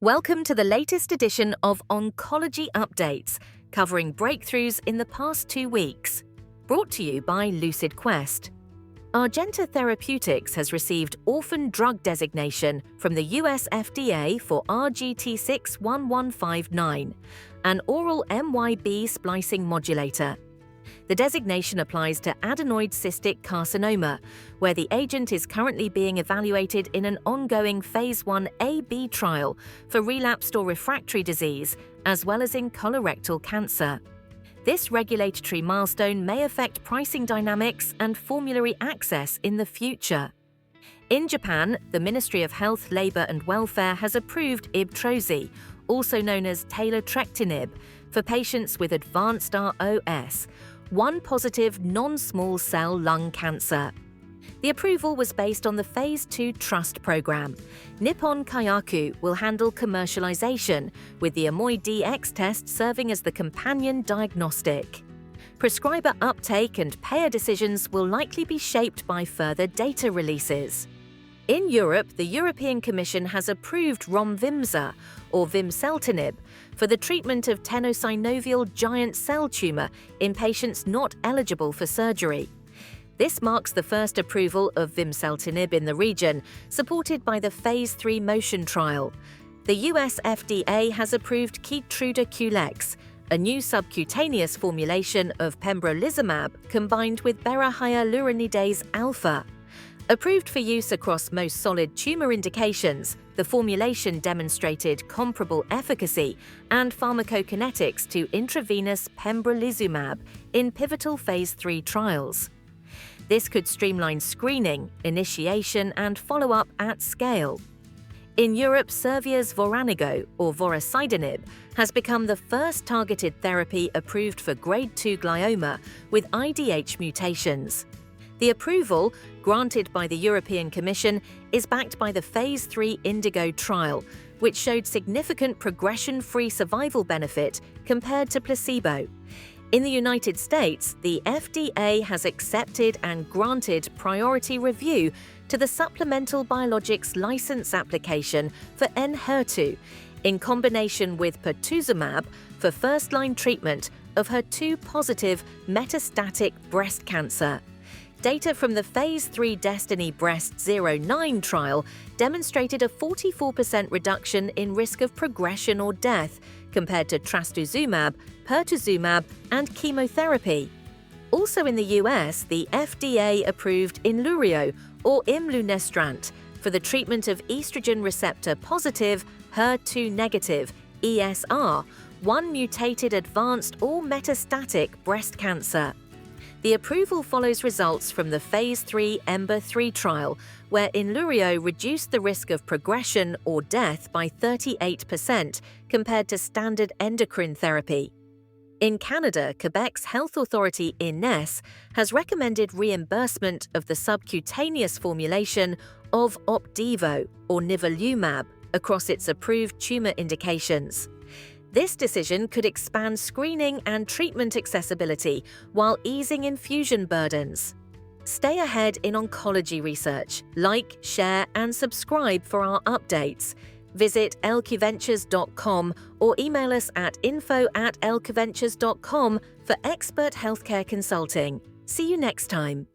Welcome to the latest edition of Oncology Updates, covering breakthroughs in the past 2 weeks. Brought to you by Lucid Quest. Rgenta Therapeutics has received Orphan Drug Designation from the US FDA for RGT-61159, an oral MYB splicing modulator. The designation applies to adenoid cystic carcinoma, where the agent is currently being evaluated in an ongoing Phase 1a/b trial for relapsed or refractory disease, as well as in colorectal cancer. This regulatory milestone may affect pricing dynamics and formulary access in the future. In Japan, the Ministry of Health, Labour and Welfare has approved IBTROZI, also known as taletrectinib, for patients with advanced ROS1-positive non-small cell lung cancer. The approval was based on the Phase 2 TRUST program. Nippon Kayaku will handle commercialization, with the AMOI-DX test serving as the companion diagnostic. Prescriber uptake and payer decisions will likely be shaped by further data releases. In Europe, the European Commission has approved ROMVIMZA, or vimseltinib, for the treatment of tenosynovial giant cell tumor in patients not eligible for surgery. This marks the first approval of vimseltinib in the region, supported by the Phase 3 MOTION trial. The US FDA has approved KEYTRUDA QLEX, a new subcutaneous formulation of pembrolizumab combined with hyaluronidase alpha. Approved for use across most solid tumor indications, the formulation demonstrated comparable efficacy and pharmacokinetics to intravenous pembrolizumab in pivotal Phase 3 trials. This could streamline screening, initiation, and follow-up at scale. In Europe, Servier's VORANIGO, or vorasidenib, has become the first targeted therapy approved for Grade 2 glioma with IDH mutations. The approval, granted by the European Commission, is backed by the Phase 3 INDIGO trial, which showed significant progression-free survival benefit compared to placebo. In the United States, the FDA has accepted and granted priority review to the Supplemental Biologics License application for Enhertu, in combination with pertuzumab for first-line treatment of HER2-positive metastatic breast cancer. Data from the Phase 3 DESTINY-Breast09 trial demonstrated a 44% reduction in risk of progression or death compared to trastuzumab, pertuzumab, and chemotherapy. Also in the US, the FDA approved Inlurio, or imlunestrant, for the treatment of estrogen receptor-positive, HER2-negative, ESR1 mutated advanced or metastatic breast cancer. The approval follows results from the Phase 3 EMBER-3 trial, where Inlurio reduced the risk of progression or death by 38% compared to standard endocrine therapy. In Canada, Quebec's health authority INESS has recommended reimbursement of the subcutaneous formulation of Opdivo, or nivolumab, across its approved tumor indications. This decision could expand screening and treatment accessibility while easing infusion burdens. Stay ahead in oncology research. Like, share, and subscribe for our updates. Visit lqventures.com or email us at info@lqventures.com for expert healthcare consulting. See you next time.